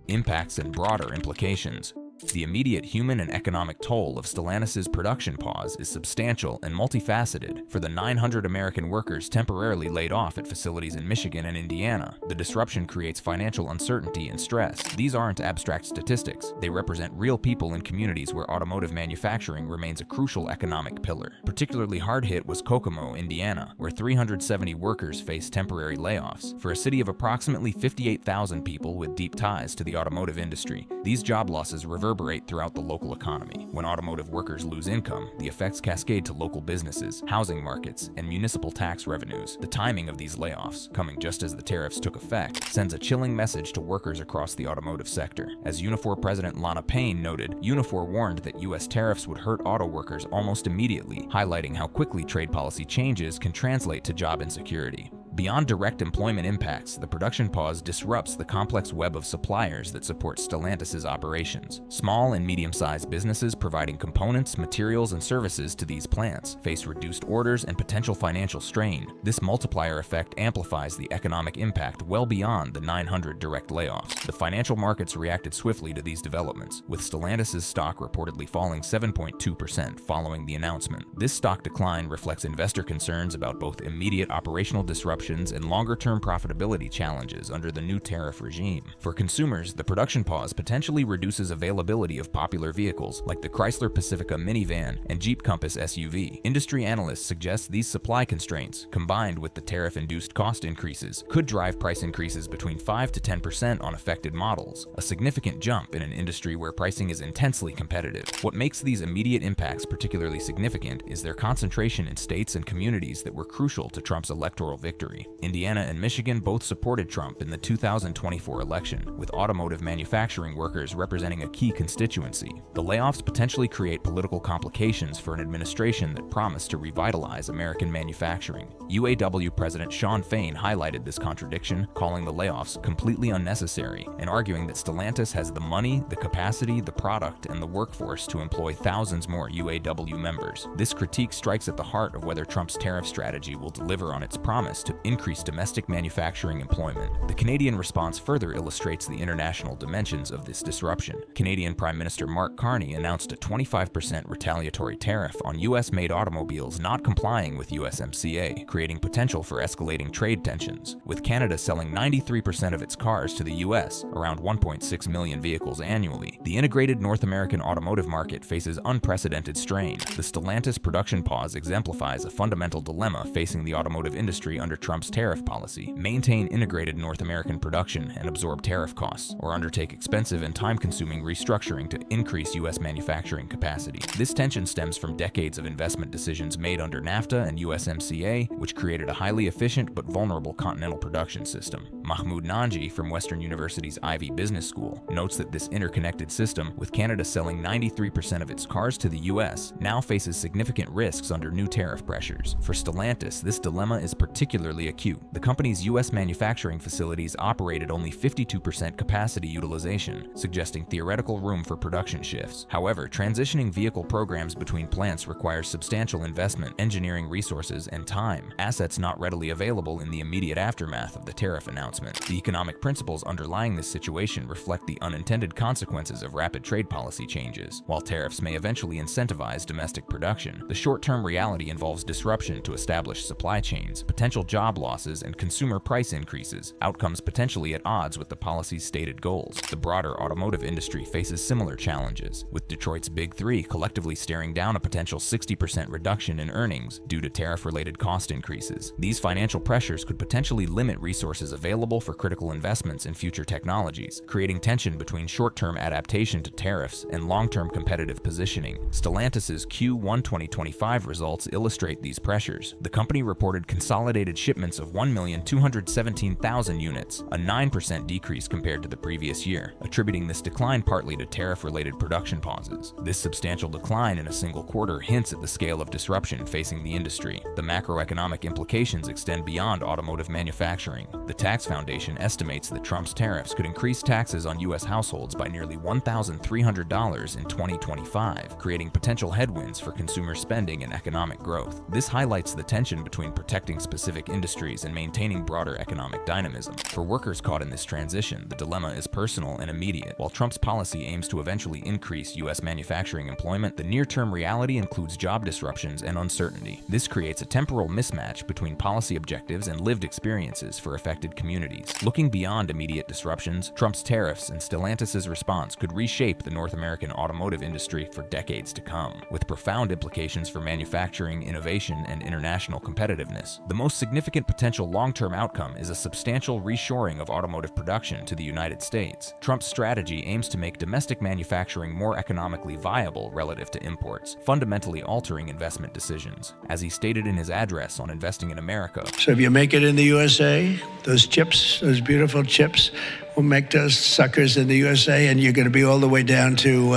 Impacts and broader implications. The immediate human and economic toll of Stellantis' production pause is substantial and multifaceted. For the 900 American workers temporarily laid off at facilities in Michigan and Indiana, the disruption creates financial uncertainty and stress. These aren't abstract statistics. They represent real people in communities where automotive manufacturing remains a crucial economic pillar. Particularly hard hit was Kokomo, Indiana, where 370 workers faced temporary layoffs. For a city of approximately 58,000 people with deep ties to the automotive industry, these job losses reverberate throughout the local economy. When automotive workers lose income, the effects cascade to local businesses, housing markets, and municipal tax revenues. The timing of these layoffs, coming just as the tariffs took effect, sends a chilling message to workers across the automotive sector. As Unifor President Lana Payne noted, Unifor warned that U.S. tariffs would hurt auto workers almost immediately, highlighting how quickly trade policy changes can translate to job insecurity. Beyond direct employment impacts, the production pause disrupts the complex web of suppliers that support Stellantis' operations. Small and medium-sized businesses providing components, materials, and services to these plants face reduced orders and potential financial strain. This multiplier effect amplifies the economic impact well beyond the 900 direct layoffs. The financial markets reacted swiftly to these developments, with Stellantis' stock reportedly falling 7.2% following the announcement. This stock decline reflects investor concerns about both immediate operational disruption and longer-term profitability challenges under the new tariff regime. For consumers, the production pause potentially reduces availability of popular vehicles like the Chrysler Pacifica minivan and Jeep Compass SUV. Industry analysts suggest these supply constraints, combined with the tariff-induced cost increases, could drive price increases between 5 to 10% on affected models, a significant jump in an industry where pricing is intensely competitive. What makes these immediate impacts particularly significant is their concentration in states and communities that were crucial to Trump's electoral victory. Indiana and Michigan both supported Trump in the 2024 election, with automotive manufacturing workers representing a key constituency. The layoffs potentially create political complications for an administration that promised to revitalize American manufacturing. UAW President Shawn Fain highlighted this contradiction, calling the layoffs completely unnecessary and arguing that Stellantis has the money, the capacity, the product, and the workforce to employ thousands more UAW members. This critique strikes at the heart of whether Trump's tariff strategy will deliver on its promise to increase domestic manufacturing employment. The Canadian response further illustrates the international dimensions of this disruption. Canadian Prime Minister Mark Carney announced a 25% retaliatory tariff on US-made automobiles not complying with USMCA, creating potential for escalating trade tensions. With Canada selling 93% of its cars to the US, around 1.6 million vehicles annually, the integrated North American automotive market faces unprecedented strain. The Stellantis production pause exemplifies a fundamental dilemma facing the automotive industry under Trump's tariff policy, maintain integrated North American production and absorb tariff costs, or undertake expensive and time-consuming restructuring to increase U.S. manufacturing capacity. This tension stems from decades of investment decisions made under NAFTA and USMCA, which created a highly efficient but vulnerable continental production system. Mahmoud Nanji from Western University's Ivy Business School notes that this interconnected system, with Canada selling 93% of its cars to the U.S., now faces significant risks under new tariff pressures. For Stellantis, this dilemma is particularly acute. The company's U.S. manufacturing facilities operate at only 52% capacity utilization, suggesting theoretical room for production shifts. However, transitioning vehicle programs between plants requires substantial investment, engineering resources, and time, assets not readily available in the immediate aftermath of the tariff announcement. The economic principles underlying this situation reflect the unintended consequences of rapid trade policy changes. While tariffs may eventually incentivize domestic production, the short-term reality involves disruption to established supply chains, potential job losses, and consumer price increases, outcomes potentially at odds with the policy's stated goals. The broader automotive industry faces similar challenges, with Detroit's Big Three collectively staring down a potential 60% reduction in earnings due to tariff-related cost increases. These financial pressures could potentially limit resources available for critical investments in future technologies, creating tension between short-term adaptation to tariffs and long-term competitive positioning. Stellantis's Q1 2025 results illustrate these pressures. The company reported consolidated shipments of 1,217,000 units, a 9% decrease compared to the previous year, attributing this decline partly to tariff-related production pauses. This substantial decline in a single quarter hints at the scale of disruption facing the industry. The macroeconomic implications extend beyond automotive manufacturing. The Tax Foundation estimates that Trump's tariffs could increase taxes on U.S. households by nearly $1,300 in 2025, creating potential headwinds for consumer spending and economic growth. This highlights the tension between protecting specific industries and maintaining broader economic dynamism. For workers caught in this transition, the dilemma is personal and immediate. While Trump's policy aims to eventually increase U.S. manufacturing employment, the near-term reality includes job disruptions and uncertainty. This creates a temporal mismatch between policy objectives and lived experiences for affected communities. Looking beyond immediate disruptions, Trump's tariffs and Stellantis' response could reshape the North American automotive industry for decades to come, with profound implications for manufacturing, innovation, and international competitiveness. The most significant potential long-term outcome is a substantial reshoring of automotive production to the United States. Trump's strategy aims to make domestic manufacturing more economically viable relative to imports, fundamentally altering investment decisions. As he stated in his address on investing in America,
So if you make it in the USA, those chips, those beautiful chips, will make those suckers in the USA, and you're going to be all the way down to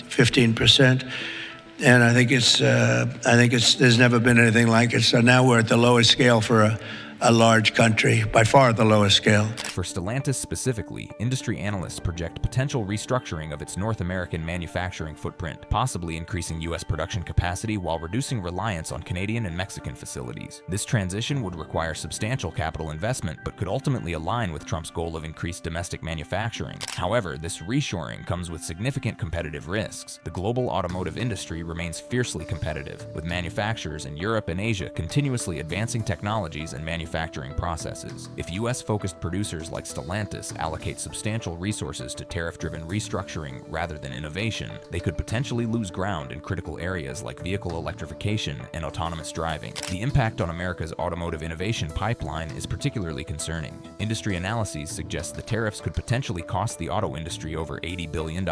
15%. And I think there's never been anything like it. So now we're at the lowest scale for a large country, by far the lowest scale.
For Stellantis specifically, industry analysts project potential restructuring of its North American manufacturing footprint, possibly increasing U.S. production capacity while reducing reliance on Canadian and Mexican facilities. This transition would require substantial capital investment, but could ultimately align with Trump's goal of increased domestic manufacturing. However, this reshoring comes with significant competitive risks. The global automotive industry remains fiercely competitive, with manufacturers in Europe and Asia continuously advancing technologies and manufacturing processes. If U.S.-focused producers like Stellantis allocate substantial resources to tariff-driven restructuring rather than innovation, they could potentially lose ground in critical areas like vehicle electrification and autonomous driving. The impact on America's automotive innovation pipeline is particularly concerning. Industry analyses suggest the tariffs could potentially cost the auto industry over $80 billion,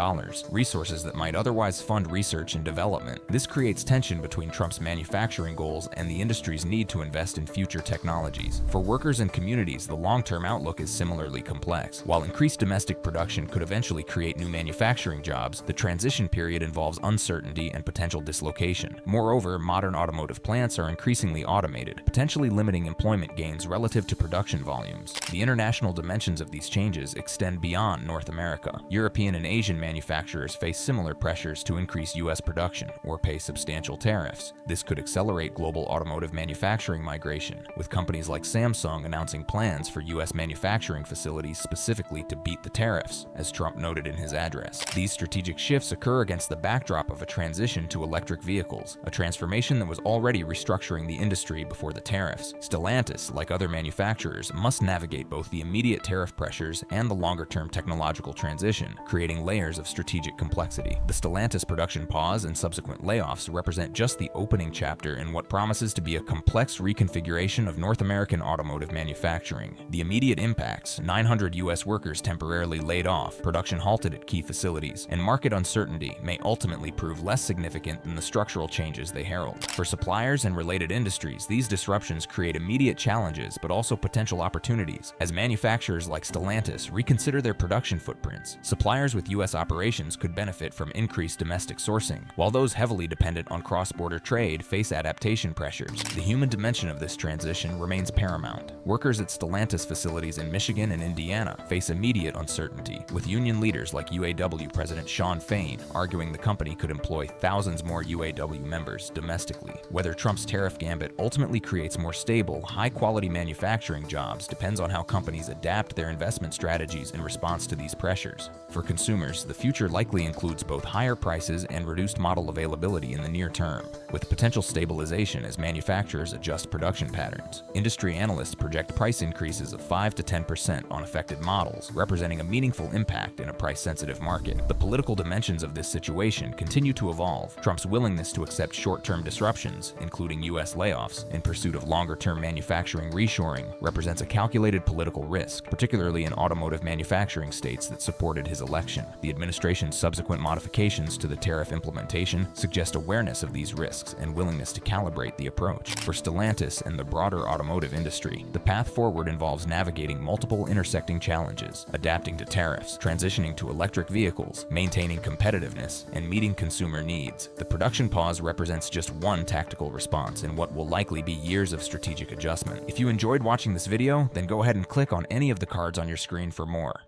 resources that might otherwise fund research and development. This creates tension between Trump's manufacturing goals and the industry's need to invest in future technologies. For workers and communities, the long-term outlook is similarly complex. While increased domestic production could eventually create new manufacturing jobs, the transition period involves uncertainty and potential dislocation. Moreover, modern automotive plants are increasingly automated, potentially limiting employment gains relative to production volumes. The international dimensions of these changes extend beyond North America. European and Asian manufacturers face similar pressures to increase U.S. production or pay substantial tariffs. This could accelerate global automotive manufacturing migration, with companies like Samsung announcing plans for U.S. manufacturing facilities specifically to beat the tariffs, as Trump noted in his address. These strategic shifts occur against the backdrop of a transition to electric vehicles, a transformation that was already restructuring the industry before the tariffs. Stellantis, like other manufacturers, must navigate both the immediate tariff pressures and the longer-term technological transition, creating layers of strategic complexity. The Stellantis production pause and subsequent layoffs represent just the opening chapter in what promises to be a complex reconfiguration of North American American automotive manufacturing. The immediate impacts: 900 U.S. workers temporarily laid off, production halted at key facilities, and market uncertainty may ultimately prove less significant than the structural changes they herald. For suppliers and related industries, these disruptions create immediate challenges but also potential opportunities. As manufacturers like Stellantis reconsider their production footprints, suppliers with U.S. operations could benefit from increased domestic sourcing, while those heavily dependent on cross-border trade face adaptation pressures. The human dimension of this transition remains paramount. Workers at Stellantis facilities in Michigan and Indiana face immediate uncertainty, with union leaders like UAW President Shawn Fain arguing the company could employ thousands more UAW members domestically. Whether Trump's tariff gambit ultimately creates more stable, high-quality manufacturing jobs depends on how companies adapt their investment strategies in response to these pressures. For consumers, the future likely includes both higher prices and reduced model availability in the near term, with potential stabilization as manufacturers adjust production patterns. Industry analysts project price increases of 5 to 10% on affected models, representing a meaningful impact in a price-sensitive market. The political dimensions of this situation continue to evolve. Trump's willingness to accept short-term disruptions, including U.S. layoffs, in pursuit of longer-term manufacturing reshoring, represents a calculated political risk, particularly in automotive manufacturing states that supported his election. The administration's subsequent modifications to the tariff implementation suggest awareness of these risks and willingness to calibrate the approach. For Stellantis and the broader automotive industry, the path forward involves navigating multiple intersecting challenges, adapting to tariffs, transitioning to electric vehicles, maintaining competitiveness, and meeting consumer needs. The production pause represents just one tactical response in what will likely be years of strategic adjustment. If you enjoyed watching this video, then go ahead and click on any of the cards on your screen for more.